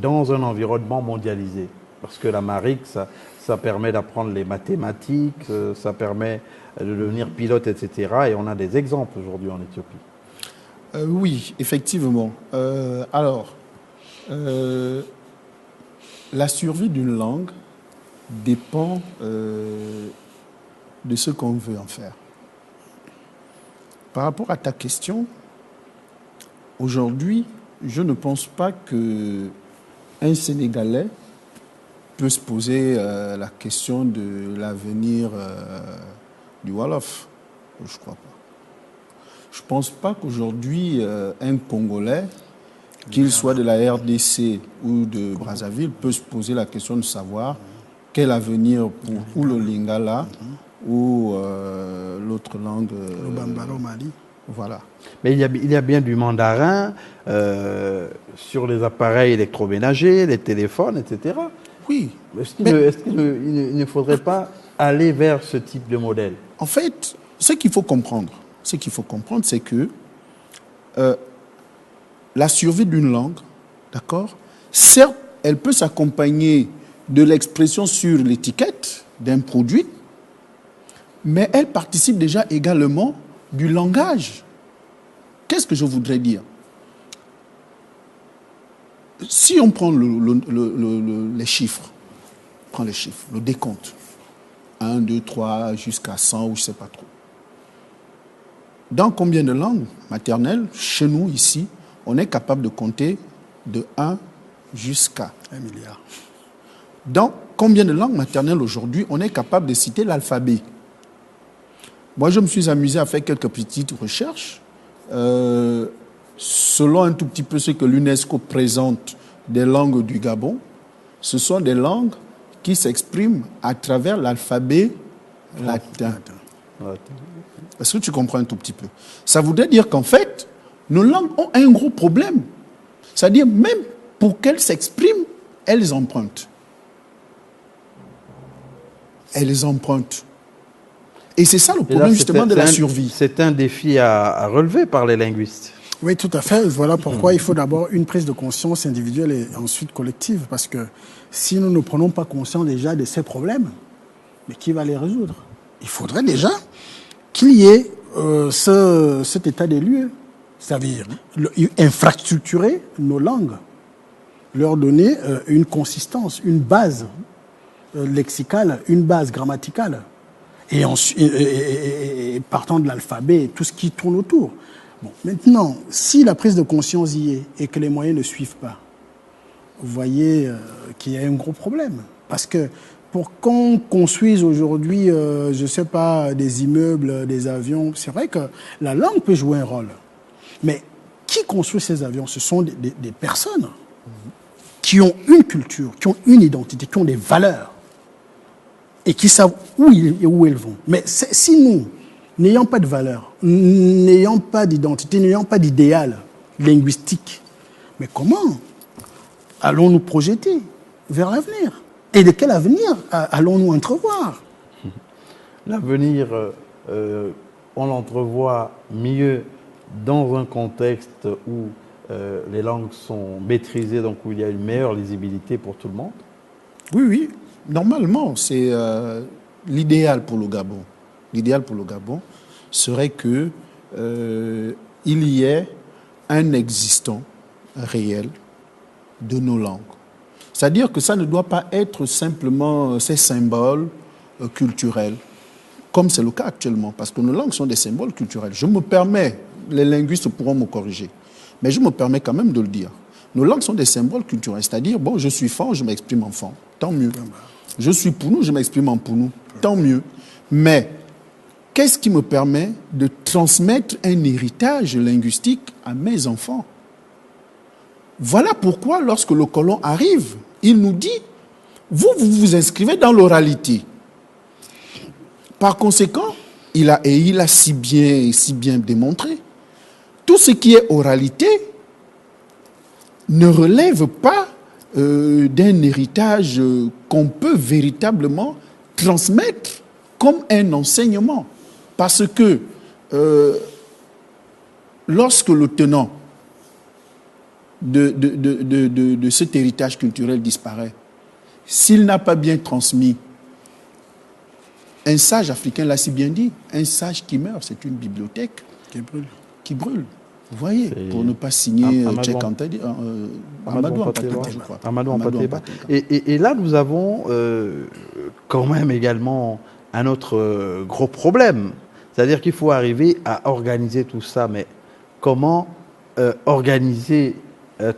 dans un environnement mondialisé? Parce que l'Amérique, ça permet d'apprendre les mathématiques, ça permet de devenir pilote, etc. Et on a des exemples aujourd'hui en Éthiopie. Oui, effectivement. La survie d'une langue dépend de ce qu'on veut en faire. Par rapport à ta question, aujourd'hui, je ne pense pas qu'un Sénégalais peut se poser la question de l'avenir du Wolof. Je ne crois pas. Je ne pense pas qu'aujourd'hui, un Congolais qu'il soit de la RDC ou de Brazzaville, peut se poser la question de savoir quel avenir pour ou le Lingala ou l'autre langue. Le Bambara au Mali. Voilà. Mais il y a bien du mandarin sur les appareils électroménagers, les téléphones, etc. Oui. Est-ce qu'il ne faudrait pas aller vers ce type de modèle? En fait, ce qu'il faut comprendre, c'est que la survie d'une langue, d'accord, certes, elle peut s'accompagner de l'expression sur l'étiquette d'un produit, mais elle participe déjà également du langage. Qu'est-ce que je voudrais dire? Si on prend les chiffres, le décompte, 1, 2, 3, jusqu'à 100, ou je ne sais pas trop. Dans combien de langues maternelles, chez nous, ici, on est capable de compter de 1 jusqu'à 1 milliard. Dans combien de langues maternelles aujourd'hui, on est capable de citer l'alphabet? Moi, je me suis amusé à faire quelques petites recherches. Selon un tout petit peu ce que l'UNESCO présente des langues du Gabon, ce sont des langues qui s'expriment à travers l'alphabet latin. Est-ce que tu comprends un tout petit peu? Ça voudrait dire qu'en fait, nos langues ont un gros problème. C'est-à-dire, même pour qu'elles s'expriment, elles empruntent. Elles empruntent. Et c'est ça le problème justement de la survie. C'est un défi à relever par les linguistes. Oui, tout à fait. Voilà pourquoi il faut d'abord une prise de conscience individuelle et ensuite collective. Parce que si nous ne prenons pas conscience déjà de ces problèmes, mais qui va les résoudre? Il faudrait déjà qu'il y ait cet état des lieux. C'est-à-dire infrastructurer nos langues, leur donner une consistance, une base lexicale, une base grammaticale. Et partant de l'alphabet, tout ce qui tourne autour. Bon, maintenant, si la prise de conscience y est et que les moyens ne suivent pas, vous voyez qu'il y a un gros problème. Parce que pour qu'on construise aujourd'hui, je ne sais pas, des immeubles, des avions, c'est vrai que la langue peut jouer un rôle. Mais qui construit ces avions? Ce sont des personnes qui ont une culture, qui ont une identité, qui ont des valeurs. Et qui savent où elles vont. Mais si nous, n'ayant pas de valeur, n'ayant pas d'identité, n'ayant pas d'idéal linguistique, mais comment allons nous projeter vers l'avenir? Et de quel avenir allons-nous entrevoir? L'avenir, on l'entrevoit mieux dans un contexte où les langues sont maîtrisées, donc où il y a une meilleure lisibilité pour tout le monde. Oui, oui. Normalement, c'est l'idéal pour le Gabon. L'idéal pour le Gabon serait que il y ait un existant réel de nos langues. C'est-à-dire que ça ne doit pas être simplement ces symboles culturels, comme c'est le cas actuellement, parce que nos langues sont des symboles culturels. Je me permets, les linguistes pourront me corriger, mais je me permets quand même de le dire. Nos langues sont des symboles culturels, c'est-à-dire, bon, je suis Fan, je m'exprime en Fan, tant mieux. Je suis Pounou, je m'exprime en Pounou, tant mieux. Mais qu'est-ce qui me permet de transmettre un héritage linguistique à mes enfants? Voilà pourquoi, lorsque le colon arrive, il nous dit, vous vous inscrivez dans l'oralité. Par conséquent, il a si bien démontré, tout ce qui est oralité ne relève pas d'un héritage qu'on peut véritablement transmettre comme un enseignement. Parce que lorsque le tenant de cet héritage culturel disparaît, s'il n'a pas bien transmis, un sage africain l'a si bien dit, un sage qui meurt, c'est une bibliothèque qui brûle. Vous voyez, pour ne pas signer Amadou Hampâté, je crois. Amadou Hampâté. Et là, nous avons quand même également un autre gros problème. C'est-à-dire qu'il faut arriver à organiser tout ça. Mais comment organiser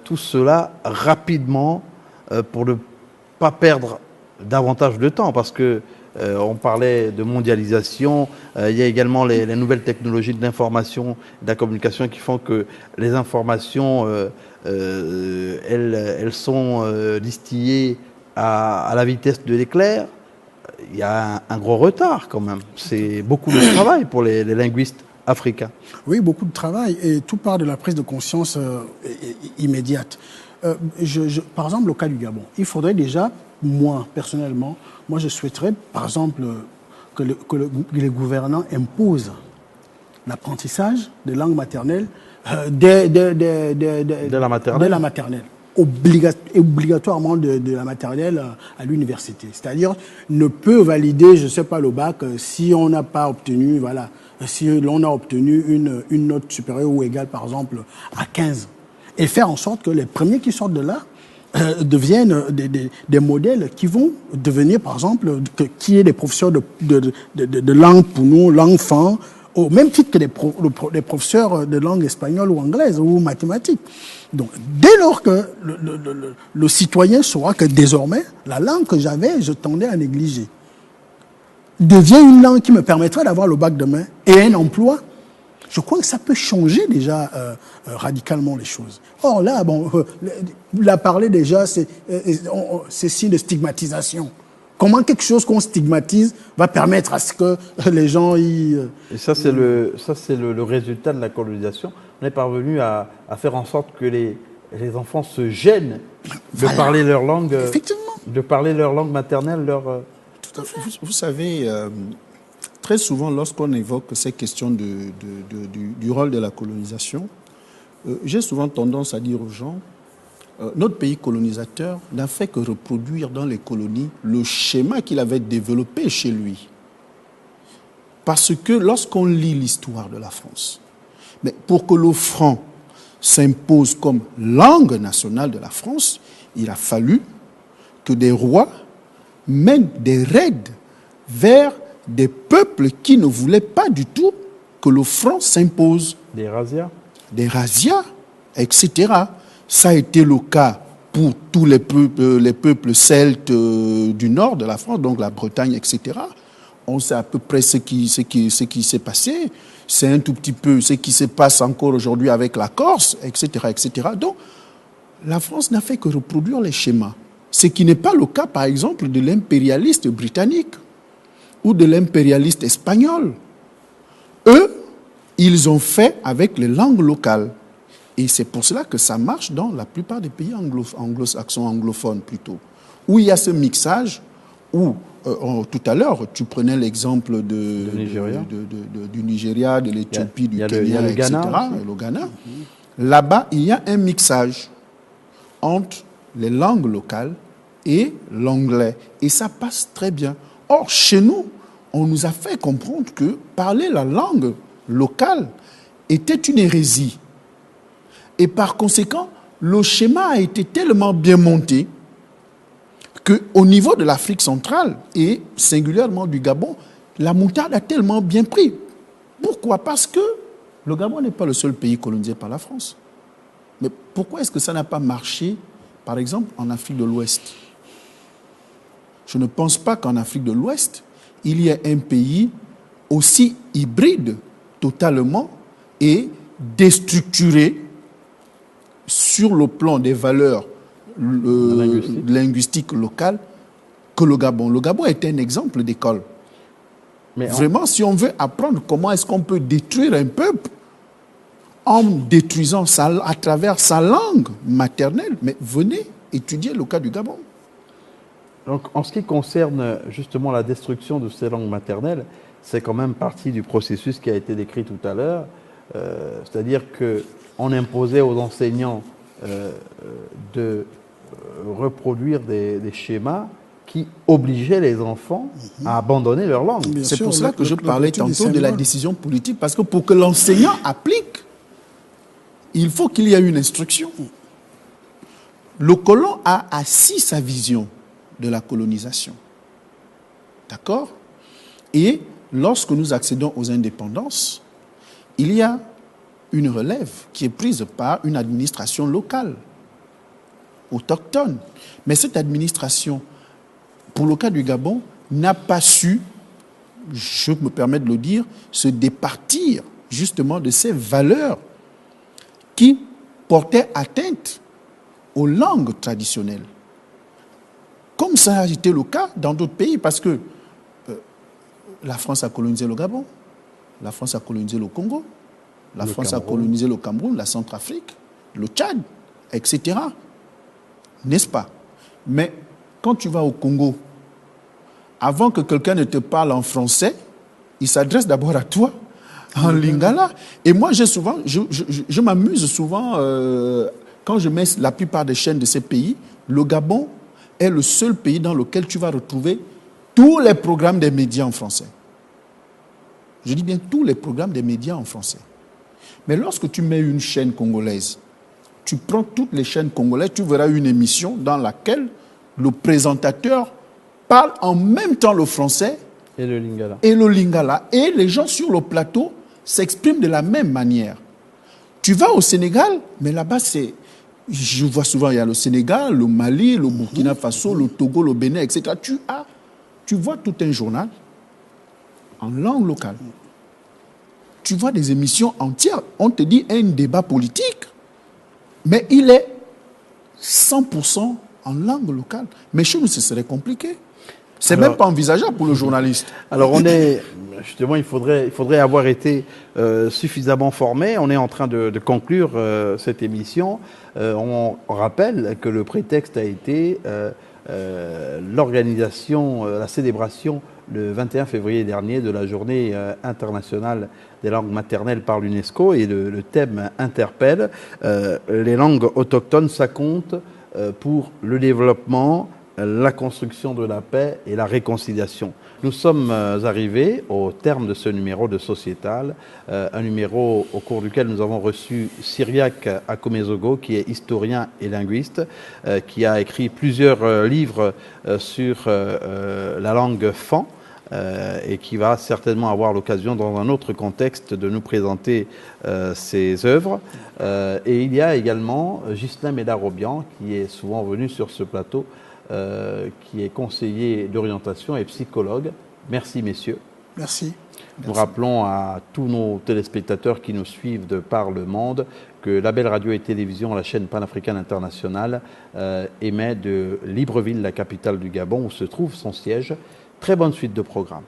tout cela rapidement pour ne pas perdre davantage de temps? Parce que On parlait de mondialisation. Il y a également les nouvelles technologies de l'information, de la communication qui font que les informations, elles sont distillées à la vitesse de l'éclair. Il y a un gros retard quand même. C'est beaucoup de travail pour les linguistes africains. Oui, beaucoup de travail et tout part de la prise de conscience immédiate. Par exemple, au cas du Gabon, il faudrait déjà, moi, personnellement, je souhaiterais, par exemple, que les gouvernants imposent l'apprentissage des langues maternelles dès la maternelle. Obligatoirement de la maternelle à l'université. C'est-à-dire, ne peut valider, je ne sais pas, le bac si on n'a pas obtenu, voilà, si l'on a obtenu une note supérieure ou égale, par exemple, à 15. Et faire en sorte que les premiers qui sortent de là deviennent des modèles qui vont devenir, par exemple, qui est des professeurs de langue pour nous, langue fan, au même titre que les professeurs de langue espagnole ou anglaise ou mathématiques. Donc, dès lors que le citoyen saura que désormais, la langue que je tendais à négliger, devient une langue qui me permettra d'avoir le bac demain et un emploi, je crois que ça peut changer déjà radicalement les choses. Or là, la parler déjà, c'est signe de stigmatisation. Comment quelque chose qu'on stigmatise va permettre à ce que les gens y... Et ça, c'est le résultat de la colonisation. On est parvenu à faire en sorte que les enfants se gênent de parler leur langue, de parler leur langue maternelle. Tout à fait. Vous savez, très souvent, lorsqu'on évoque ces questions du rôle de la colonisation, j'ai souvent tendance à dire aux gens, notre pays colonisateur n'a fait que reproduire dans les colonies le schéma qu'il avait développé chez lui. Parce que lorsqu'on lit l'histoire de la France, mais pour que le franc s'impose comme langue nationale de la France, il a fallu que des rois mènent des raids vers des peuples qui ne voulaient pas du tout que le franc s'impose. Des razzias. Des razzias, etc. Ça a été le cas pour tous les peuples celtes du nord de la France, donc la Bretagne, etc. On sait à peu près ce qui s'est passé. C'est un tout petit peu ce qui se passe encore aujourd'hui avec la Corse, etc., etc. Donc, la France n'a fait que reproduire les schémas. Ce qui n'est pas le cas, par exemple, de l'impérialiste britannique ou de l'impérialiste espagnol. Eux, ils ont fait avec les langues locales. Et c'est pour cela que ça marche dans la plupart des pays anglo-saxons, anglophones plutôt, où il y a ce mixage, où tout à l'heure, tu prenais l'exemple du Nigeria, de l'Éthiopie, du Kenya, etc., et le Ghana. Là-bas, il y a un mixage entre les langues locales et l'anglais. Et ça passe très bien. Or, chez nous, on nous a fait comprendre que parler la langue locale était une hérésie. Et par conséquent, le schéma a été tellement bien monté qu'au niveau de l'Afrique centrale et singulièrement du Gabon, la moutarde a tellement bien pris. Pourquoi? Parce que le Gabon n'est pas le seul pays colonisé par la France. Mais pourquoi est-ce que ça n'a pas marché, par exemple, en Afrique de l'Ouest? Je ne pense pas qu'en Afrique de l'Ouest, il y ait un pays aussi hybride totalement et déstructuré sur le plan des valeurs linguistiques locales que le Gabon. Le Gabon est un exemple d'école. Mais vraiment, si on veut apprendre comment est-ce qu'on peut détruire un peuple en détruisant à travers sa langue maternelle, mais venez étudier le cas du Gabon. Donc, en ce qui concerne justement la destruction de ces langues maternelles, c'est quand même partie du processus qui a été décrit tout à l'heure. C'est-à-dire qu'on imposait aux enseignants de reproduire des schémas qui obligeaient les enfants à abandonner leur langue. C'est pour cela que je parlais tantôt de la décision politique, parce que pour que l'enseignant applique, il faut qu'il y ait une instruction. Le colon a assis sa vision de la colonisation. D'accord? Et lorsque nous accédons aux indépendances, il y a une relève qui est prise par une administration locale, autochtone. Mais cette administration, pour le cas du Gabon, n'a pas su, je me permets de le dire, se départir justement de ces valeurs qui portaient atteinte aux langues traditionnelles. Comme ça a été le cas dans d'autres pays, parce que la France a colonisé le Gabon, la France a colonisé le Congo, la France a colonisé le Cameroun, la Centrafrique, le Tchad, etc. N'est-ce pas? Mais quand tu vas au Congo, avant que quelqu'un ne te parle en français, il s'adresse d'abord à toi en lingala. Et moi, je m'amuse souvent quand je mets la plupart des chaînes de ces pays. Le Gabon est le seul pays dans lequel tu vas retrouver tous les programmes des médias en français. Je dis bien tous les programmes des médias en français. Mais lorsque tu mets une chaîne congolaise, tu prends toutes les chaînes congolaises, tu verras une émission dans laquelle le présentateur parle en même temps le français et le lingala. Et les gens sur le plateau s'expriment de la même manière. Tu vas au Sénégal, mais là-bas, je vois souvent, il y a le Sénégal, le Mali, le Burkina Faso, le Togo, le Bénin, etc. Tu vois tout un journal en langue locale. Tu vois des émissions entières. On te dit un débat politique, mais il est 100% en langue locale. Mais chez nous, ce serait compliqué. C'est même pas envisageable pour le journaliste. Alors justement, il faudrait avoir été suffisamment formé. On est en train de conclure cette émission. On rappelle que le prétexte a été l'organisation, la célébration le 21 février dernier de la journée internationale des langues maternelles par l'UNESCO, et le thème interpelle les langues autochtones, ça compte pour le développement, la construction de la paix et la réconciliation. Nous sommes arrivés au terme de ce numéro de Sociétal, un numéro au cours duquel nous avons reçu Cyriaque Akomezogo, qui est historien et linguiste, qui a écrit plusieurs livres sur la langue fan, et qui va certainement avoir l'occasion, dans un autre contexte, de nous présenter ses œuvres. Et il y a également Ghislain Médard-Robian, qui est souvent venu sur ce plateau, qui est conseiller d'orientation et psychologue. Merci, messieurs. Merci. Nous rappelons à tous nos téléspectateurs qui nous suivent de par le monde que la Belle Radio et Télévision, la chaîne panafricaine internationale, émet de Libreville, la capitale du Gabon, où se trouve son siège. Très bonne suite de programme.